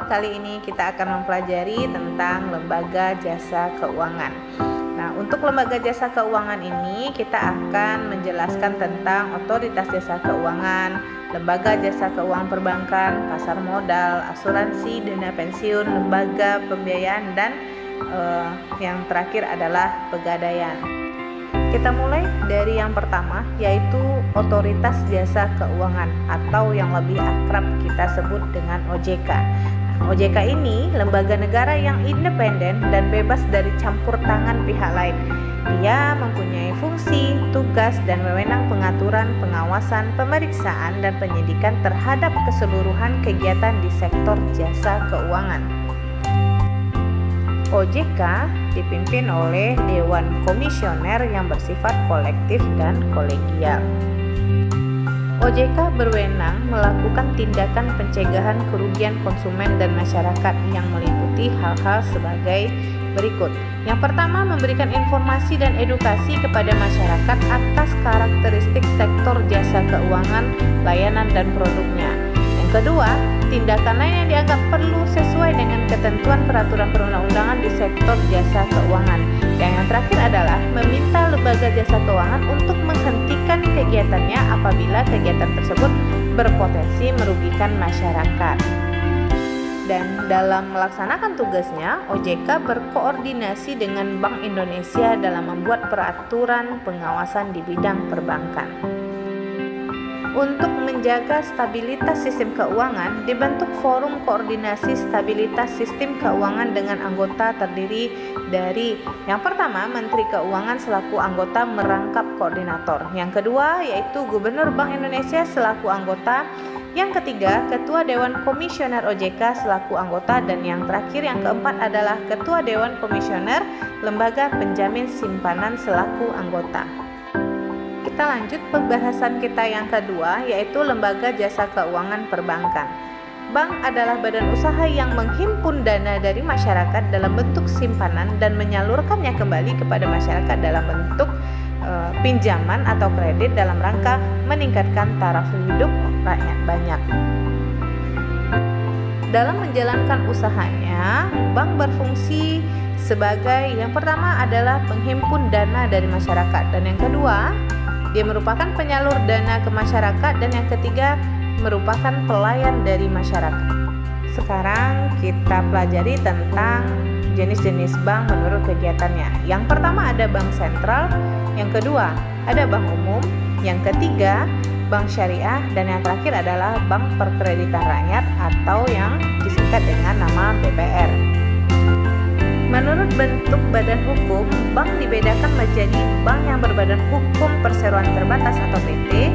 kali ini kita akan mempelajari tentang lembaga jasa keuangan. Nah, untuk lembaga jasa keuangan ini kita akan menjelaskan tentang otoritas jasa keuangan, lembaga jasa keuangan perbankan, pasar modal, asuransi, dana pensiun, lembaga pembiayaan, dan yang terakhir adalah pegadaian. Kita mulai dari yang pertama, yaitu otoritas jasa keuangan atau yang lebih akrab kita sebut dengan OJK. OJK ini lembaga negara yang independen dan bebas dari campur tangan pihak lain. Dia mempunyai fungsi, tugas, dan wewenang pengaturan, pengawasan, pemeriksaan, dan penyidikan terhadap keseluruhan kegiatan di sektor jasa keuangan. OJK dipimpin oleh Dewan Komisioner yang bersifat kolektif dan kolegial. OJK berwenang melakukan tindakan pencegahan kerugian konsumen dan masyarakat yang meliputi hal-hal sebagai berikut. Yang pertama, memberikan informasi dan edukasi kepada masyarakat atas karakteristik sektor jasa keuangan, layanan, dan produknya. Yang kedua, tindakan lain yang dianggap perlu sesuai dengan ketentuan peraturan perundang-undangan di sektor jasa keuangan. Dan yang terakhir adalah meminta lembaga jasa keuangan untuk menghentikan kegiatannya apabila kegiatan tersebut berpotensi merugikan masyarakat. Dan dalam melaksanakan tugasnya, OJK berkoordinasi dengan Bank Indonesia dalam membuat peraturan pengawasan di bidang perbankan. Untuk menjaga stabilitas sistem keuangan, dibentuk Forum Koordinasi Stabilitas Sistem Keuangan dengan anggota terdiri dari yang pertama, Menteri Keuangan selaku anggota merangkap koordinator. Yang kedua, yaitu Gubernur Bank Indonesia selaku anggota. Yang ketiga, Ketua Dewan Komisioner OJK selaku anggota. Dan yang terakhir, yang keempat adalah Ketua Dewan Komisioner Lembaga Penjamin Simpanan selaku anggota. Kita lanjut pembahasan kita yang kedua, yaitu lembaga jasa keuangan perbankan. Bank adalah badan usaha yang menghimpun dana dari masyarakat dalam bentuk simpanan dan menyalurkannya kembali kepada masyarakat dalam bentuk pinjaman atau kredit dalam rangka meningkatkan taraf hidup rakyat banyak. Dalam menjalankan usahanya, bank berfungsi sebagai yang pertama adalah penghimpun dana dari masyarakat, dan yang kedua, dia merupakan penyalur dana ke masyarakat, dan yang ketiga merupakan pelayan dari masyarakat. Sekarang kita pelajari tentang jenis-jenis bank menurut kegiatannya. Yang pertama ada bank sentral, yang kedua ada bank umum, yang ketiga bank syariah, dan yang terakhir adalah bank perkreditan rakyat atau yang disingkat dengan nama BPR. Menurut bentuk badan hukum, bank dibedakan menjadi bank yang berbadan hukum perseroan terbatas atau PT,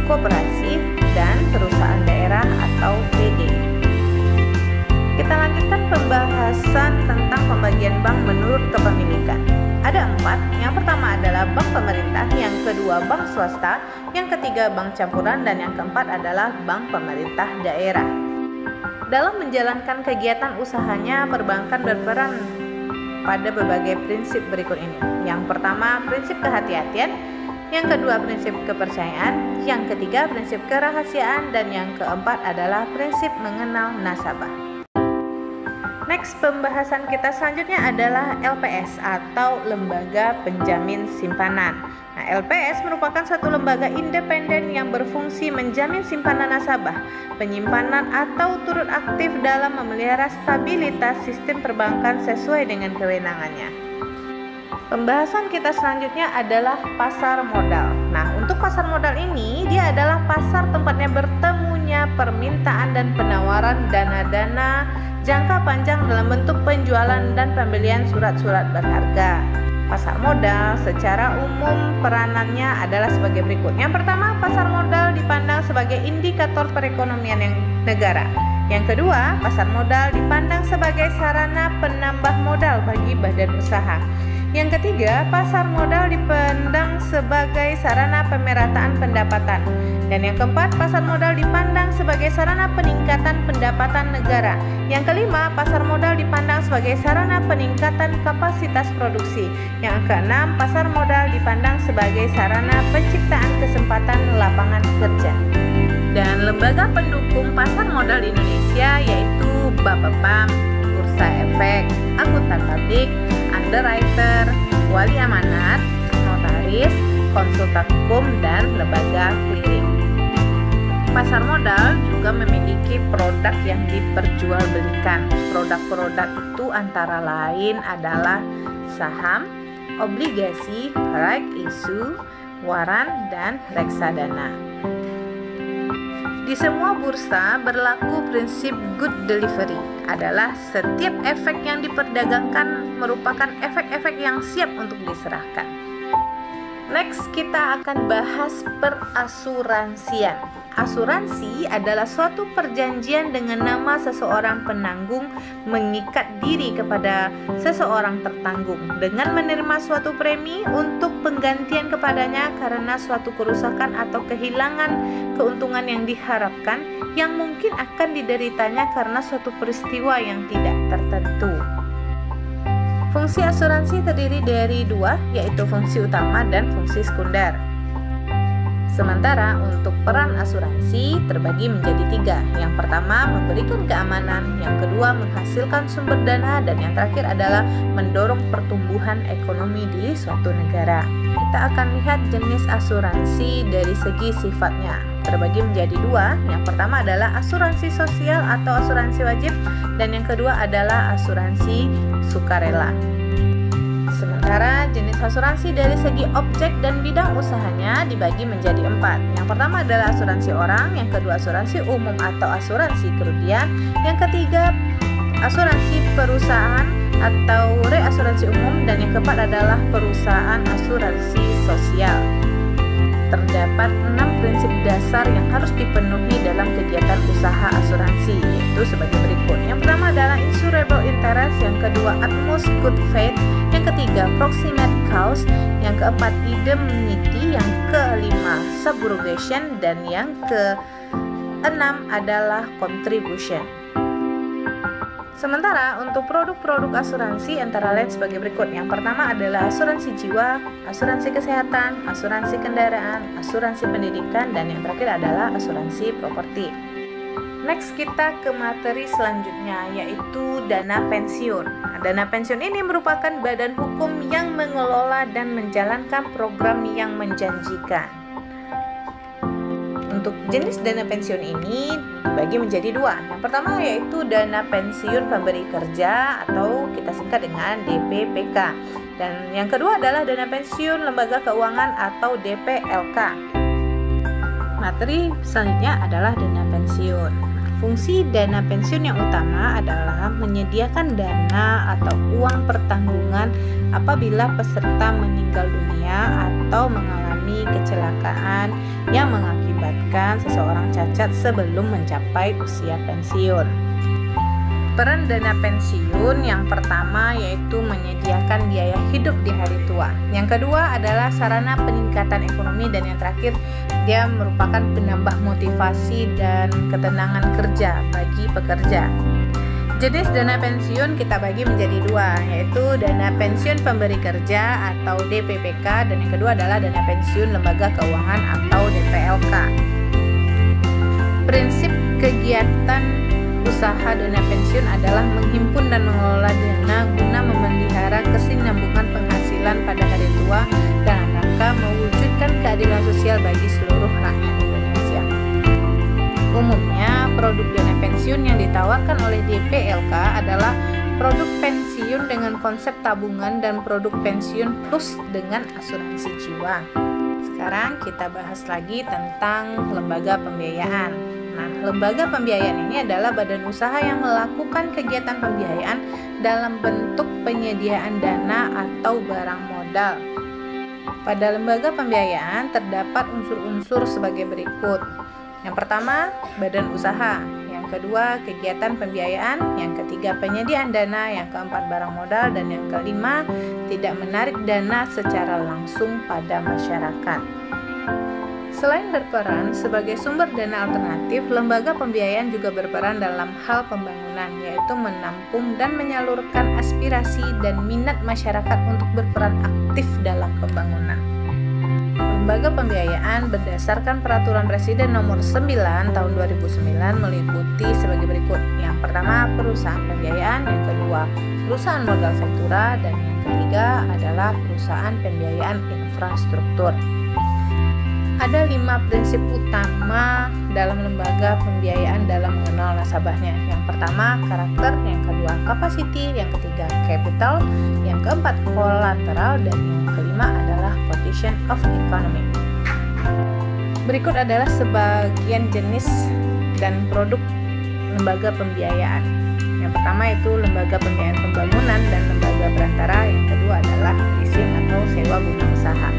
koperasi, dan perusahaan daerah atau PD. Kita lanjutkan pembahasan tentang pembagian bank menurut kepemilikan. Ada 4, yang pertama adalah bank pemerintah, yang kedua bank swasta, yang ketiga bank campuran, dan yang keempat adalah bank pemerintah daerah. Dalam menjalankan kegiatan usahanya, perbankan berperan pada berbagai prinsip berikut ini. Yang pertama, prinsip kehati-hatian. Yang kedua, prinsip kepercayaan. Yang ketiga, prinsip kerahasiaan. Dan yang keempat adalah prinsip mengenal nasabah. Next, pembahasan kita selanjutnya adalah LPS atau Lembaga Penjamin Simpanan. Nah, LPS merupakan suatu lembaga independen yang berfungsi menjamin simpanan nasabah, penyimpanan, atau turut aktif dalam memelihara stabilitas sistem perbankan sesuai dengan kewenangannya. Pembahasan kita selanjutnya adalah pasar modal. Nah, untuk pasar modal ini, dia adalah pasar tempatnya bertemunya permintaan dan penawaran dana-dana jangka panjang dalam bentuk penjualan dan pembelian surat-surat berharga. Pasar modal secara umum peranannya adalah sebagai berikut. Yang pertama, pasar modal dipandang sebagai indikator perekonomian negara. Yang kedua, pasar modal dipandang sebagai sarana penambah modal bagi badan usaha. Yang ketiga, pasar modal dipandang sebagai sarana pemerataan pendapatan. Dan yang keempat, pasar modal dipandang sebagai sarana peningkatan pendapatan negara. Yang kelima, pasar modal dipandang sebagai sarana peningkatan kapasitas produksi. Yang keenam, pasar modal dipandang sebagai sarana penciptaan kesempatan lapangan kerja. Dan lembaga pendukung pasar modal di Indonesia yaitu Bapepam, Bursa Efek, Akuntan Publik, Underwriter, Wali Amanat, Notaris, Konsultan Hukum, dan lembaga clearing. Pasar modal juga memiliki produk yang diperjualbelikan. Produk-produk itu antara lain adalah saham, obligasi, right issue, waran, dan reksadana. Di semua bursa berlaku prinsip good delivery, adalah setiap efek yang diperdagangkan merupakan efek-efek yang siap untuk diserahkan. Next, kita akan bahas perasuransian. Asuransi adalah suatu perjanjian dengan nama seseorang penanggung mengikat diri kepada seseorang tertanggung dengan menerima suatu premi untuk penggantian kepadanya karena suatu kerusakan atau kehilangan keuntungan yang diharapkan yang mungkin akan dideritanya karena suatu peristiwa yang tidak tertentu. Fungsi asuransi terdiri dari dua, yaitu fungsi utama dan fungsi sekunder. Sementara untuk peran asuransi terbagi menjadi tiga. Yang pertama, memberikan keamanan. Yang kedua, menghasilkan sumber dana. Dan yang terakhir adalah mendorong pertumbuhan ekonomi di suatu negara. Kita akan lihat jenis asuransi dari segi sifatnya. Terbagi menjadi dua. Yang pertama adalah asuransi sosial atau asuransi wajib. Dan yang kedua adalah asuransi sukarela. Sementara jenis asuransi dari segi objek dan bidang usahanya dibagi menjadi empat. Yang pertama adalah asuransi orang, yang kedua asuransi umum atau asuransi kerugian, yang ketiga asuransi perusahaan atau reasuransi umum, dan yang keempat adalah perusahaan asuransi sosial. Terdapat 6 prinsip dasar yang harus dipenuhi dalam kegiatan usaha asuransi, yaitu sebagai berikut. Yang pertama adalah insurable interest, yang kedua utmost good faith, yang ketiga proximate cause, yang keempat indemnity, yang kelima subrogation, dan yang keenam adalah contribution. Sementara untuk produk-produk asuransi antara lain sebagai berikut. Yang pertama adalah asuransi jiwa, asuransi kesehatan, asuransi kendaraan, asuransi pendidikan, dan yang terakhir adalah asuransi properti. Next, kita ke materi selanjutnya, yaitu dana pensiun. Dana pensiun ini merupakan badan hukum yang mengelola dan menjalankan program yang menjanjikan. Untuk jenis dana pensiun ini dibagi menjadi dua. Yang pertama yaitu dana pensiun pemberi kerja atau kita singkat dengan DPPK. Dan yang kedua adalah dana pensiun lembaga keuangan atau DPLK. Materi selanjutnya adalah dana pensiun. Fungsi dana pensiun yang utama adalah menyediakan dana atau uang pertanggungan apabila peserta meninggal dunia atau mengalami kecelakaan yang mengakibatkan seseorang cacat sebelum mencapai usia pensiun. Peran dana pensiun yang pertama yaitu menyediakan biaya hidup di hari tua. Yang kedua adalah sarana peningkatan ekonomi, dan yang terakhir dia merupakan penambah motivasi dan ketenangan kerja bagi pekerja. Jenis dana pensiun kita bagi menjadi dua, yaitu dana pensiun pemberi kerja atau DPPK, dan yang kedua adalah dana pensiun lembaga keuangan atau DPLK. Prinsip kegiatan usaha dana pensiun adalah menghimpun dan mengelola dana guna memelihara kesinambungan penghasilan pada hari tua dalam rangka mewujudkan keadilan sosial bagi seluruh rakyat Indonesia. Umumnya, produk dana pensiun yang ditawarkan oleh DPLK adalah produk pensiun dengan konsep tabungan dan produk pensiun plus dengan asuransi jiwa. Sekarang kita bahas lagi tentang lembaga pembiayaan. Nah, lembaga pembiayaan ini adalah badan usaha yang melakukan kegiatan pembiayaan dalam bentuk penyediaan dana atau barang modal. Pada lembaga pembiayaan terdapat unsur-unsur sebagai berikut. Yang pertama, badan usaha. Yang kedua, kegiatan pembiayaan. Yang ketiga, penyediaan dana. Yang keempat, barang modal. Dan yang kelima, tidak menarik dana secara langsung pada masyarakat. Selain berperan sebagai sumber dana alternatif, lembaga pembiayaan juga berperan dalam hal pembangunan, yaitu menampung dan menyalurkan aspirasi dan minat masyarakat untuk berperan aktif dalam pembangunan. Lembaga pembiayaan berdasarkan Peraturan Presiden Nomor 9 Tahun 2009 meliputi sebagai berikut. Yang pertama perusahaan pembiayaan, yang kedua perusahaan modal ventura, dan yang ketiga adalah perusahaan pembiayaan infrastruktur. Ada 5 prinsip utama dalam lembaga pembiayaan dalam mengenal nasabahnya. Yang pertama karakter, yang kedua capacity, yang ketiga capital, yang keempat collateral, dan yang kelima adalah position of economy. Berikut adalah sebagian jenis dan produk lembaga pembiayaan. Yang pertama itu lembaga pembiayaan pembangunan dan lembaga perantara, yang kedua adalah leasing atau sewa guna usaha.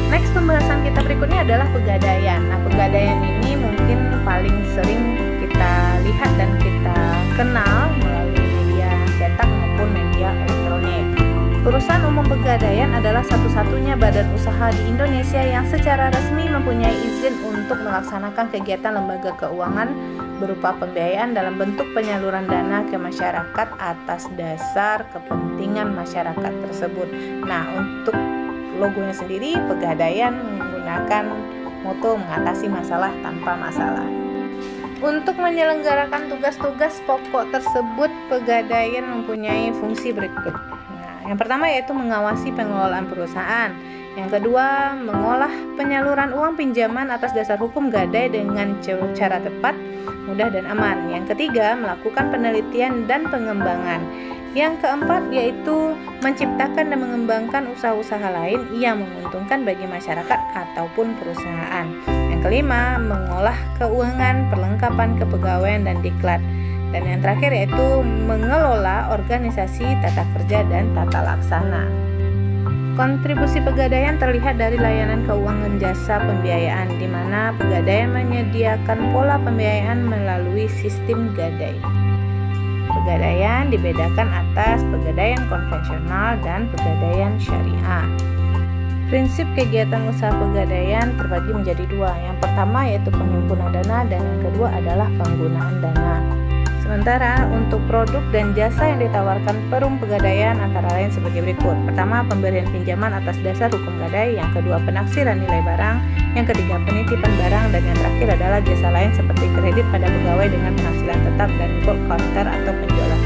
Next, pembahasan kita berikutnya adalah pegadaian. Nah, pegadaian ini mungkin paling sering kita lihat dan kita kenal melalui media cetak maupun media elektronik. Perusahaan Umum Pegadaian adalah satu-satunya badan usaha di Indonesia yang secara resmi mempunyai izin untuk melaksanakan kegiatan lembaga keuangan berupa pembiayaan dalam bentuk penyaluran dana ke masyarakat atas dasar kepentingan masyarakat tersebut. Nah, untuk logonya sendiri, Pegadaian menggunakan moto mengatasi masalah tanpa masalah. Untuk menyelenggarakan tugas-tugas pokok tersebut, Pegadaian mempunyai fungsi berikut. Nah, yang pertama yaitu mengawasi pengelolaan perusahaan. Yang kedua, mengolah penyaluran uang pinjaman atas dasar hukum gadai dengan cara tepat, mudah dan aman. Yang ketiga, melakukan penelitian dan pengembangan. Yang keempat yaitu menciptakan dan mengembangkan usaha-usaha lain yang menguntungkan bagi masyarakat ataupun perusahaan. Yang kelima, mengolah keuangan, perlengkapan kepegawaian dan diklat. Dan yang terakhir yaitu mengelola organisasi, tata kerja dan tata laksana. Kontribusi Pegadaian terlihat dari layanan keuangan jasa pembiayaan, di mana Pegadaian menyediakan pola pembiayaan melalui sistem gadai. Pegadaian dibedakan atas pegadaian konvensional dan pegadaian syariah. Prinsip kegiatan usaha Pegadaian terbagi menjadi 2. Yang pertama yaitu penghimpunan dana dan yang kedua adalah penggunaan dana. Sementara untuk produk dan jasa yang ditawarkan Perum Pegadaian antara lain sebagai berikut. Pertama, pemberian pinjaman atas dasar hukum gadai, yang kedua penaksiran nilai barang, yang ketiga penitipan barang, dan yang terakhir adalah jasa lain seperti kredit pada pegawai dengan penghasilan tetap dan gold counter atau penjualan